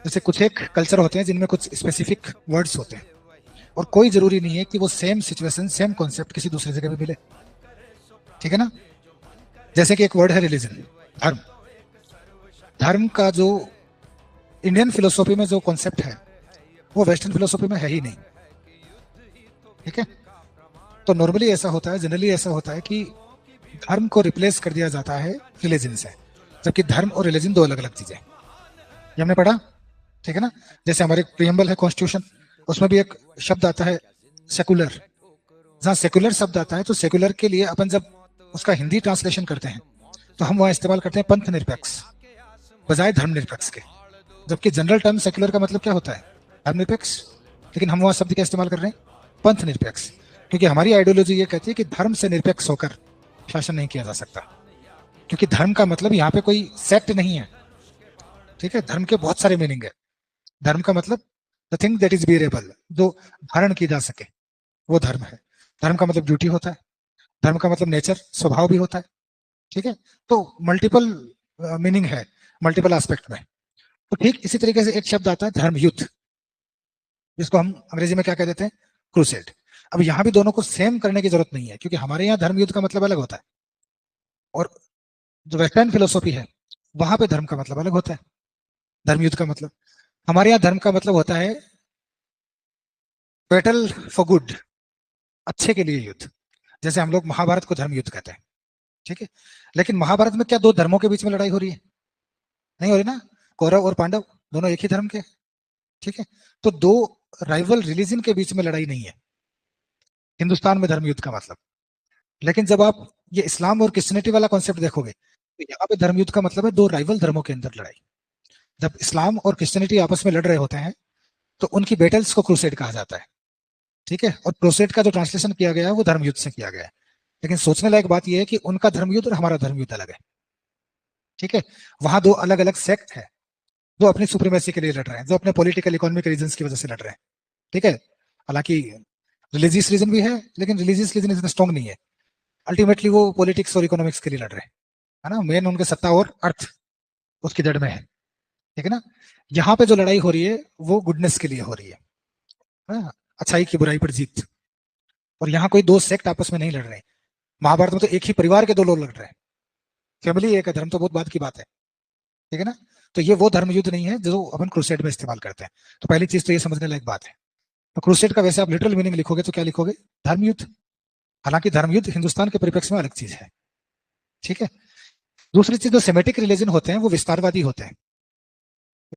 जैसे कुछ एक कल्चर होते हैं जिनमें कुछ स्पेसिफिक वर्ड्स होते हैं, और कोई जरूरी नहीं है कि वो सेम सिचुएशन सेम कॉन्सेप्ट किसी दूसरी जगह भी मिले। ठीक है ना। जैसे कि एक वर्ड है रिलीजन, धर्म। धर्म का जो इंडियन फिलोसॉफी में जो कॉन्सेप्ट है वो वेस्टर्न फिलोसॉफी में है ही नहीं। ठीक है। तो नॉर्मली ऐसा होता है, जनरली ऐसा होता है कि धर्म को रिप्लेस कर दिया जाता है रिलीजन से, जबकि धर्म और रिलीजन दो अलग अलग चीजें, ये हमने पढ़ा। ठीक है ना। जैसे हमारे प्रियम्बल है कॉन्स्टिट्यूशन, उसमें भी एक शब्द आता है सेकुलर। जहाँ सेकुलर शब्द आता है तो सेकुलर के लिए अपन जब उसका हिंदी ट्रांसलेशन करते हैं तो हम वहां इस्तेमाल करते हैं पंथ निरपेक्ष बजाय धर्मनिरपेक्ष के। जबकि जनरल टर्म सेकुलर का मतलब क्या होता है? धर्मनिरपेक्ष। लेकिन हम वहां शब्द क्या इस्तेमाल कर रहे हैं? पंथ निरपेक्ष। क्योंकि हमारी आइडियोलॉजी ये कहती है कि धर्म से निरपेक्ष होकर शासन नहीं किया जा सकता। क्योंकि धर्म का मतलब यहाँ पे कोई सेक्ट नहीं है। ठीक है। धर्म के बहुत सारे मीनिंग है। धर्म का मतलब the thing that is bearable, जो धारण की जा सके, वो धर्म है। धर्म का मतलब ड्यूटी होता है। धर्म का मतलब नेचर, स्वभाव भी होता है। ठीक है। तो मल्टीपल मीनिंग है, मल्टीपल एस्पेक्ट में। तो ठीक इसी तरीके से एक शब्द आता है धर्म युद्ध, जिसको हम अंग्रेजी में क्या कह देते हैं? क्रूसेड। अब यहाँ भी दोनों को सेम करने की जरूरत नहीं है, क्योंकि हमारे यहाँ धर्म युद्ध का मतलब अलग होता है, और जो वेस्टर्न फिलोसॉफी है वहां पे धर्म का मतलब अलग होता है। धर्म युद्ध का मतलब, हमारे यहाँ धर्म का मतलब होता है बैटल फॉर गुड, अच्छे के लिए युद्ध। जैसे हम लोग महाभारत को धर्म युद्ध कहते हैं। ठीक है। लेकिन महाभारत में क्या दो धर्मों के बीच में लड़ाई हो रही है? नहीं हो रही ना। कौरव और पांडव दोनों एक ही धर्म के। ठीक है। तो दो राइवल रिलीजन के बीच में लड़ाई नहीं है हिंदुस्तान में धर्म युद्ध का मतलब। लेकिन जब आप ये इस्लाम और क्रिश्चियनिटी वाला कॉन्सेप्ट देखोगे तो यहाँ पे धर्म युद्ध का मतलब है दो राइवल धर्मों के अंदर लड़ाई। जब इस्लाम और क्रिश्चियनिटी आपस में लड़ रहे होते हैं तो उनकी बैटल्स को क्रूसेड कहा जाता है। ठीक है। और क्रूसेड का जो ट्रांसलेशन किया गया है वो धर्म युद्ध से किया गया है। लेकिन सोचने लायक बात यह है कि उनका धर्म युद्ध और हमारा धर्म युद्ध अलग है। ठीक है। वहां दो अलग अलग सेक्ट है जो अपनी सुप्रीमेसी के लिए लड़ रहे हैं, जो अपने पॉलिटिकल इकोनॉमिक रीजन की वजह से लड़ रहे हैं। ठीक है। हालांकि रिलीजियस रीजन भी है, लेकिन रिलीजियस रीजन इतना स्ट्रॉन्ग नहीं है। अल्टीमेटली वो पॉलिटिक्स और इकोनॉमिक्स के लिए लड़ रहे हैं, है ना। मेन उनके सत्ता और अर्थ उसकी जड़ में है। ठीक है ना। यहाँ पे जो लड़ाई हो रही है वो गुडनेस के लिए हो रही है, हाँ? अच्छाई की बुराई पर जीत। और यहाँ कोई दो सेक्ट आपस में नहीं लड़ रहे हैं। महाभारत में तो एक ही परिवार के दो लोग लड़ रहे हैं, फैमिली एक है, धर्म तो बहुत बात की बात है। ठीक है ना। तो ये वो धर्म युद्ध नहीं है जो अपन क्रूसेड में इस्तेमाल करते हैं। तो पहली चीज तो ये समझने लायक बात है। तो क्रूसेड का वैसे आप लिटरल मीनिंग लिखोगे तो क्या लिखोगे? धर्म युद्ध। हालांकि धर्म युद्ध हिंदुस्तान के परिप्रेक्ष्य में अलग चीज है। ठीक है। दूसरी चीज, जो सेमेटिक रिलीजन होते हैं वो विस्तारवादी होते हैं।